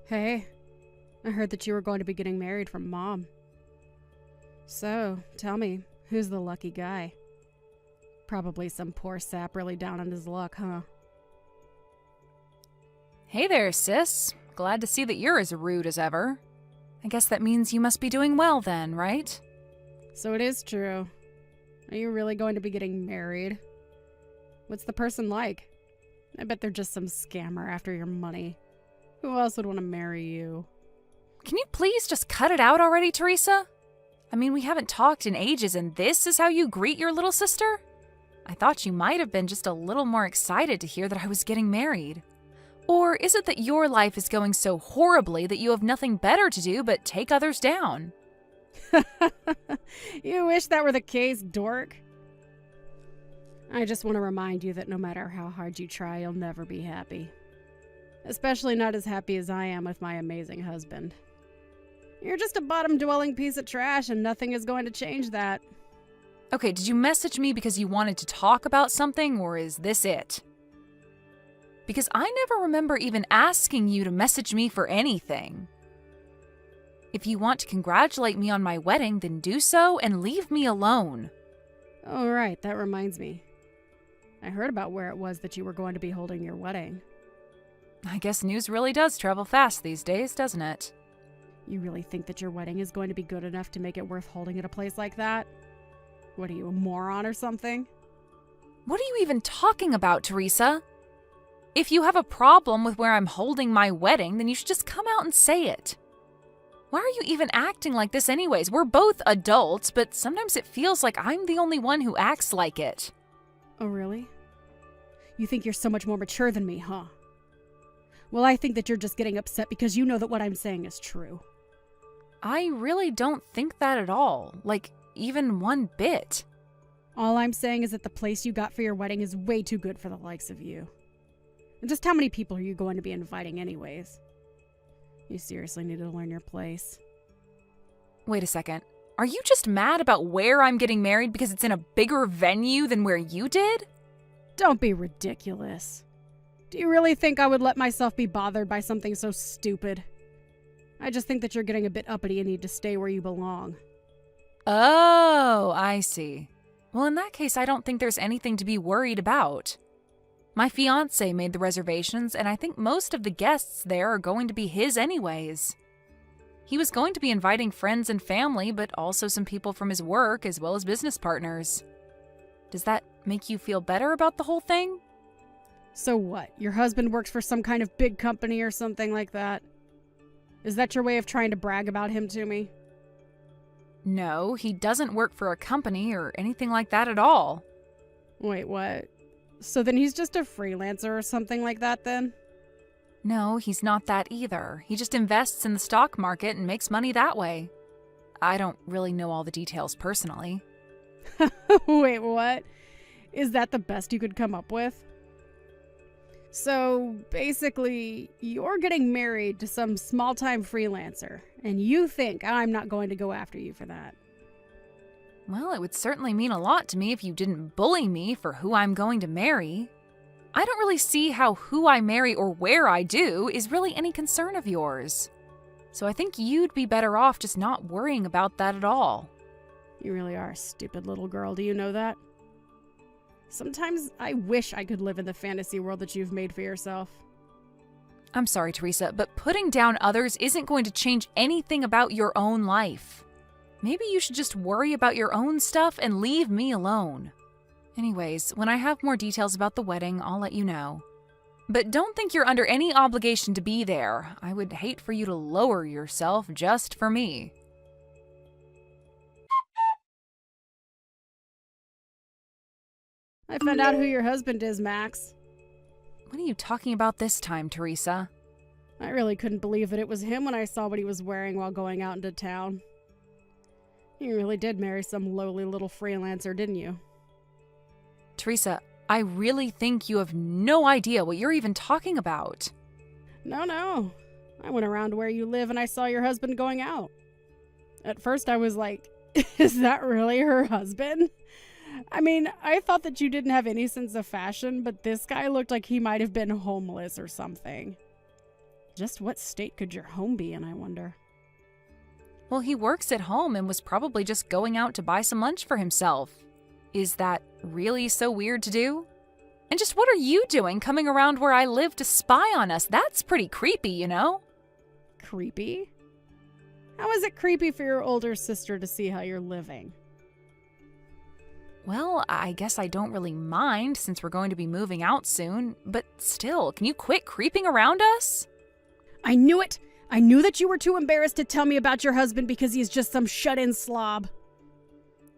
Hey, I heard that you were going to be getting married from Mom. So, tell me, who's the lucky guy? Probably some poor sap really down on his luck, huh? Hey there, sis. Glad to see that you're as rude as ever. I guess that means you must be doing well then, right? So it is true. Are you really going to be getting married? What's the person like? I bet they're just some scammer after your money. Who else would want to marry you? Can you please just cut it out already, Teresa? I mean, we haven't talked in ages and this is how you greet your little sister? I thought you might have been just a little more excited to hear that I was getting married. Or is it that your life is going so horribly that you have nothing better to do but take others down? You wish that were the case, dork. I just want to remind you that no matter how hard you try, you'll never be happy. Especially not as happy as I am with my amazing husband. You're just a bottom-dwelling piece of trash and nothing is going to change that. Okay, did you message me because you wanted to talk about something, or is this it? Because I never remember even asking you to message me for anything. If you want to congratulate me on my wedding, then do so and leave me alone. Oh, right, that reminds me. I heard about where it was that you were going to be holding your wedding. I guess news really does travel fast these days, doesn't it? You really think that your wedding is going to be good enough to make it worth holding at a place like that? What are you, a moron or something? What are you even talking about, Teresa? If you have a problem with where I'm holding my wedding, then you should just come out and say it. Why are you even acting like this anyways? We're both adults, but sometimes it feels like I'm the only one who acts like it. Oh, really? You think you're so much more mature than me, huh? Well, I think that you're just getting upset because you know that what I'm saying is true. I really don't think that at all. Like, even one bit. All I'm saying is that the place you got for your wedding is way too good for the likes of you. And just how many people are you going to be inviting anyways? You seriously need to learn your place. Wait a second. Are you just mad about where I'm getting married because it's in a bigger venue than where you did? Don't be ridiculous. Do you really think I would let myself be bothered by something so stupid? I just think that you're getting a bit uppity and need to stay where you belong. Oh, I see. Well, in that case, I don't think there's anything to be worried about. My fiancé made the reservations, and I think most of the guests there are going to be his anyways. He was going to be inviting friends and family, but also some people from his work as well as business partners. Does that make you feel better about the whole thing? So what? Your husband works for some kind of big company or something like that? Is that your way of trying to brag about him to me? No, he doesn't work for a company or anything like that at all. Wait, what? So then he's just a freelancer or something like that then? No, he's not that either. He just invests in the stock market and makes money that way. I don't really know all the details personally. Wait, what? Is that the best you could come up with? So, basically, you're getting married to some small-time freelancer, and you think I'm not going to go after you for that. Well, it would certainly mean a lot to me if you didn't bully me for who I'm going to marry. I don't really see how who I marry or where I do is really any concern of yours. So I think you'd be better off just not worrying about that at all. You really are a stupid little girl, do you know that? Sometimes I wish I could live in the fantasy world that you've made for yourself. I'm sorry, Teresa, but putting down others isn't going to change anything about your own life. Maybe you should just worry about your own stuff and leave me alone. Anyways, when I have more details about the wedding, I'll let you know. But don't think you're under any obligation to be there. I would hate for you to lower yourself just for me. I found out who your husband is, Max. What are you talking about this time, Teresa? I really couldn't believe that it was him when I saw what he was wearing while going out into town. You really did marry some lowly little freelancer, didn't you? Teresa, I really think you have no idea what you're even talking about. No. I went around where you live and I saw your husband going out. At first I was like, is that really her husband? I mean, I thought that you didn't have any sense of fashion, but this guy looked like he might have been homeless or something. Just what state could your home be in, I wonder? Well, he works at home and was probably just going out to buy some lunch for himself. Is that really so weird to do? And just what are you doing coming around where I live to spy on us? That's pretty creepy, you know? Creepy? How is it creepy for your older sister to see how you're living? Well, I guess I don't really mind since we're going to be moving out soon, but still, can you quit creeping around us? I knew it! I knew that you were too embarrassed to tell me about your husband because he's just some shut-in slob.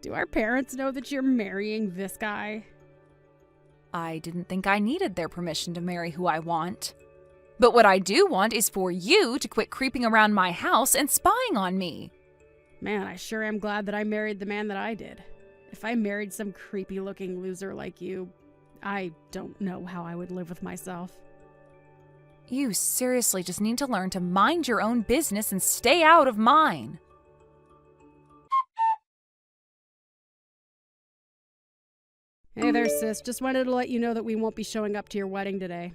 Do our parents know that you're marrying this guy? I didn't think I needed their permission to marry who I want. But what I do want is for you to quit creeping around my house and spying on me. Man, I sure am glad that I married the man that I did. If I married some creepy-looking loser like you, I don't know how I would live with myself. You seriously just need to learn to mind your own business and stay out of mine. Hey there, sis. Just wanted to let you know that we won't be showing up to your wedding today.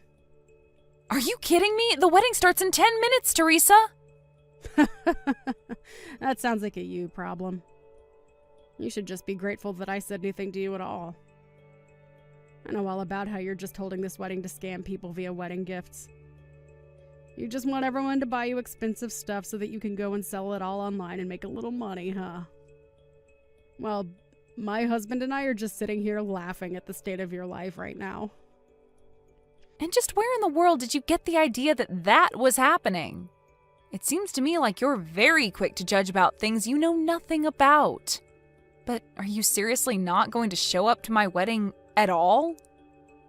Are you kidding me? The wedding starts in 10 minutes, Teresa. That sounds like a you problem. You should just be grateful that I said anything to you at all. I know all about how you're just holding this wedding to scam people via wedding gifts. You just want everyone to buy you expensive stuff so that you can go and sell it all online and make a little money, huh? Well, my husband and I are just sitting here laughing at the state of your life right now. And just where in the world did you get the idea that that was happening? It seems to me like you're very quick to judge about things you know nothing about. But are you seriously not going to show up to my wedding at all?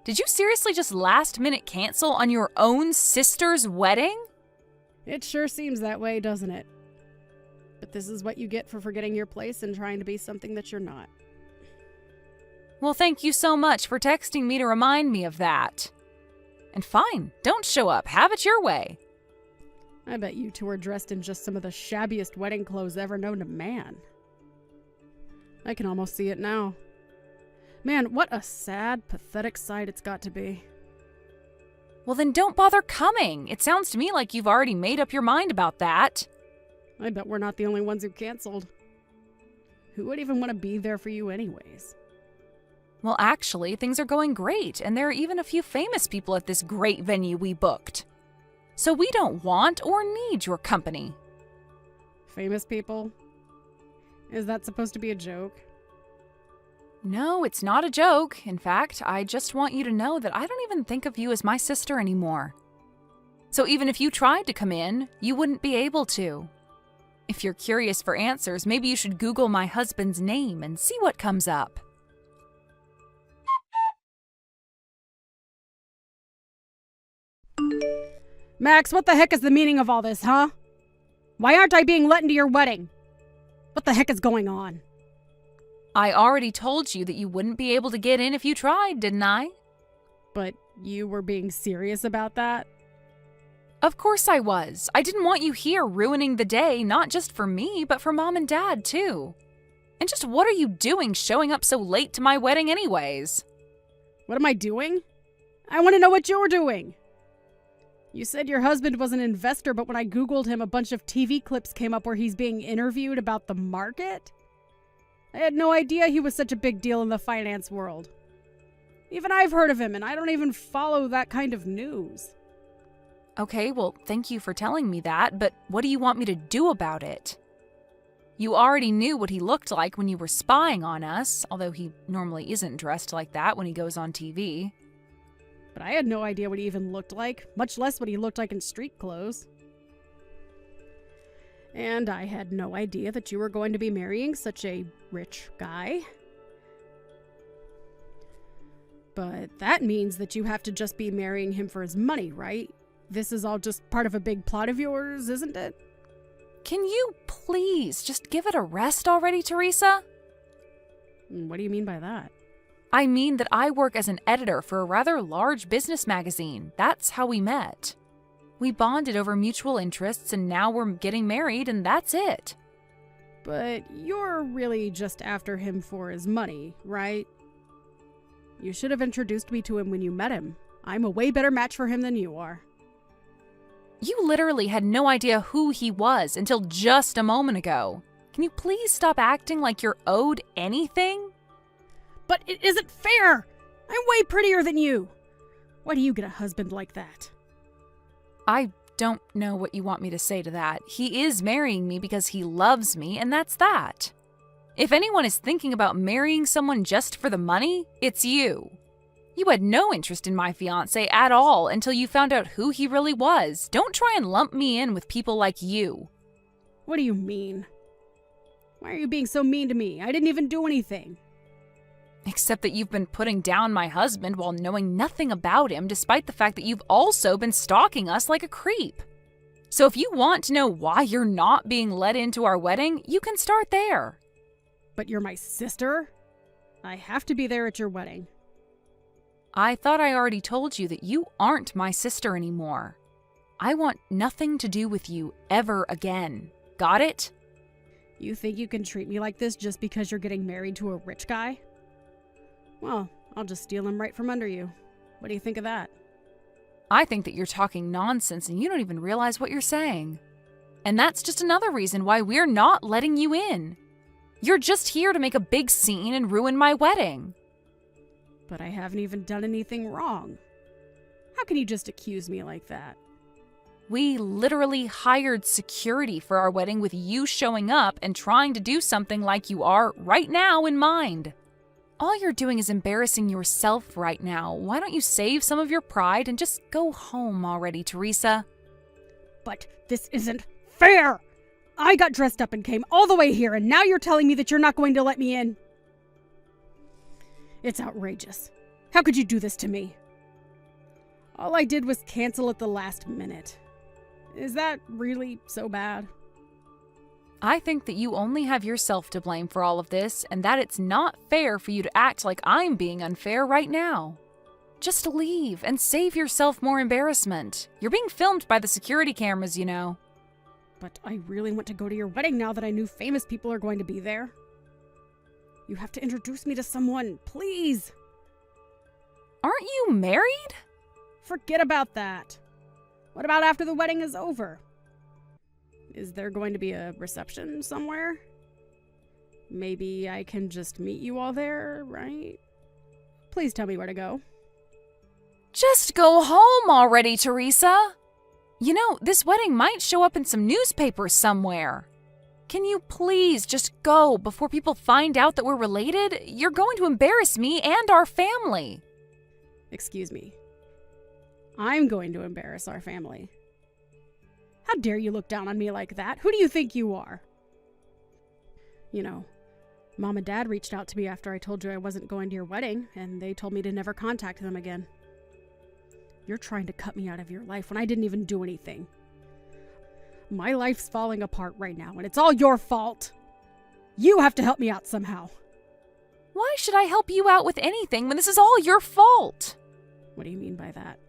Did you seriously just last minute cancel on your own sister's wedding? It sure seems that way, doesn't it? But this is what you get for forgetting your place and trying to be something that you're not. Well, thank you so much for texting me to remind me of that. And fine, don't show up. Have it your way. I bet you two are dressed in just some of the shabbiest wedding clothes ever known to man. I can almost see it now. Man, what a sad, pathetic sight it's got to be. Well, then don't bother coming. It sounds to me like you've already made up your mind about that. I bet we're not the only ones who canceled. Who would even want to be there for you anyways? Well, actually, things are going great, and there are even a few famous people at this great venue we booked. So we don't want or need your company. Famous people? Is that supposed to be a joke? No, it's not a joke. In fact, I just want you to know that I don't even think of you as my sister anymore. So even if you tried to come in, you wouldn't be able to. If you're curious for answers, maybe you should Google my husband's name and see what comes up. Max, what the heck is the meaning of all this, huh? Why aren't I being let into your wedding? What the heck is going on? I already told you that you wouldn't be able to get in if you tried, didn't I? But you were being serious about that? Of course I was. I didn't want you here ruining the day, not just for me, but for Mom and Dad, too. And just what are you doing showing up so late to my wedding anyways? What am I doing? I want to know what you're doing. You said your husband was an investor, but when I Googled him, a bunch of TV clips came up where he's being interviewed about the market? I had no idea he was such a big deal in the finance world. Even I've heard of him, and I don't even follow that kind of news. Okay, well, thank you for telling me that, but what do you want me to do about it? You already knew what he looked like when you were spying on us, although he normally isn't dressed like that when he goes on TV. But I had no idea what he even looked like, much less what he looked like in street clothes. And I had no idea that you were going to be marrying such a rich guy. But that means that you have to just be marrying him for his money, right? This is all just part of a big plot of yours, isn't it? Can you please just give it a rest already, Teresa? What do you mean by that? I mean that I work as an editor for a rather large business magazine. That's how we met. We bonded over mutual interests, and now we're getting married, and that's it. But you're really just after him for his money, right? You should have introduced me to him when you met him. I'm a way better match for him than you are. You literally had no idea who he was until just a moment ago. Can you please stop acting like you're owed anything? But it isn't fair! I'm way prettier than you! Why do you get a husband like that? I don't know what you want me to say to that. He is marrying me because he loves me, and that's that. If anyone is thinking about marrying someone just for the money, it's you. You had no interest in my fiancé at all until you found out who he really was. Don't try and lump me in with people like you. What do you mean? Why are you being so mean to me? I didn't even do anything. Except that you've been putting down my husband while knowing nothing about him, despite the fact that you've also been stalking us like a creep. So if you want to know why you're not being let into our wedding, you can start there. But you're my sister? I have to be there at your wedding. I thought I already told you that you aren't my sister anymore. I want nothing to do with you ever again. Got it? You think you can treat me like this just because you're getting married to a rich guy? Well, I'll just steal him right from under you. What do you think of that? I think that you're talking nonsense and you don't even realize what you're saying. And that's just another reason why we're not letting you in. You're just here to make a big scene and ruin my wedding. But I haven't even done anything wrong. How can you just accuse me like that? We literally hired security for our wedding with you showing up and trying to do something like you are right now in mind. All you're doing is embarrassing yourself right now. Why don't you save some of your pride and just go home already, Teresa? But this isn't fair! I got dressed up and came all the way here, and now you're telling me that you're not going to let me in? It's outrageous. How could you do this to me? All I did was cancel at the last minute. Is that really so bad? I think that you only have yourself to blame for all of this, and that it's not fair for you to act like I'm being unfair right now. Just leave and save yourself more embarrassment. You're being filmed by the security cameras, you know. But I really want to go to your wedding now that I knew famous people are going to be there. You have to introduce me to someone, please. Aren't you married? Forget about that. What about after the wedding is over? Is there going to be a reception somewhere? Maybe I can just meet you all there, right? Please tell me where to go. Just go home already, Teresa. You know, this wedding might show up in some newspapers somewhere. Can you please just go before people find out that we're related? You're going to embarrass me and our family. Excuse me. I'm going to embarrass our family. How dare you look down on me like that? Who do you think you are? You know, Mom and Dad reached out to me after I told you I wasn't going to your wedding, and they told me to never contact them again. You're trying to cut me out of your life when I didn't even do anything. My life's falling apart right now, and it's all your fault. You have to help me out somehow. Why should I help you out with anything when this is all your fault? What do you mean by that?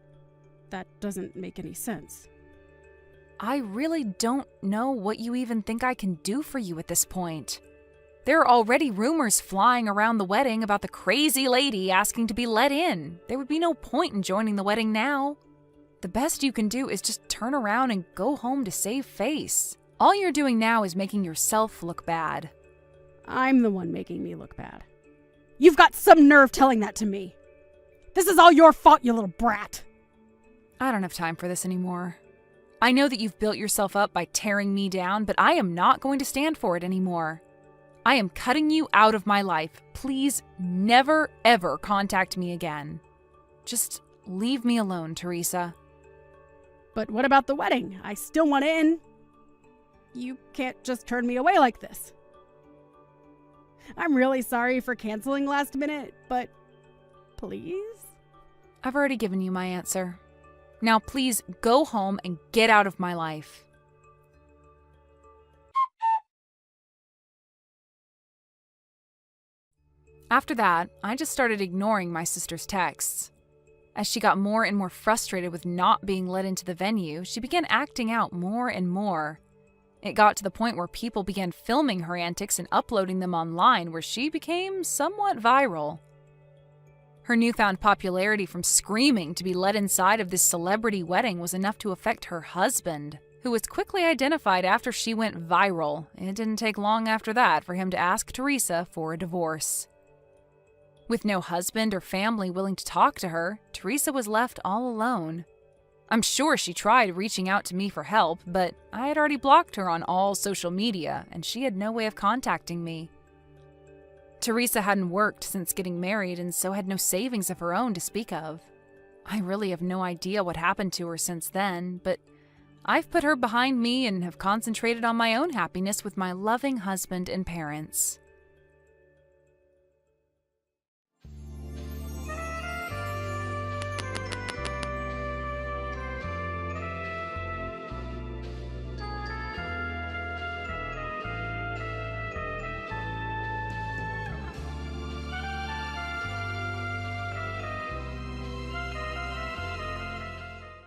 That doesn't make any sense. I really don't know what you even think I can do for you at this point. There are already rumors flying around the wedding about the crazy lady asking to be let in. There would be no point in joining the wedding now. The best you can do is just turn around and go home to save face. All you're doing now is making yourself look bad. I'm the one making me look bad. You've got some nerve telling that to me. This is all your fault, you little brat. I don't have time for this anymore. I know that you've built yourself up by tearing me down, but I am not going to stand for it anymore. I am cutting you out of my life. Please never, ever contact me again. Just leave me alone, Teresa. But what about the wedding? I still want in. You can't just turn me away like this. I'm really sorry for canceling last minute, but please? I've already given you my answer. Now please go home and get out of my life. After that, I just started ignoring my sister's texts. As she got more and more frustrated with not being let into the venue, she began acting out more and more. It got to the point where people began filming her antics and uploading them online, where she became somewhat viral. Her newfound popularity from screaming to be let inside of this celebrity wedding was enough to affect her husband, who was quickly identified after she went viral. It didn't take long after that for him to ask Teresa for a divorce. With no husband or family willing to talk to her, Teresa was left all alone. I'm sure she tried reaching out to me for help, but I had already blocked her on all social media, and she had no way of contacting me. Teresa hadn't worked since getting married and so had no savings of her own to speak of. I really have no idea what happened to her since then, but I've put her behind me and have concentrated on my own happiness with my loving husband and parents.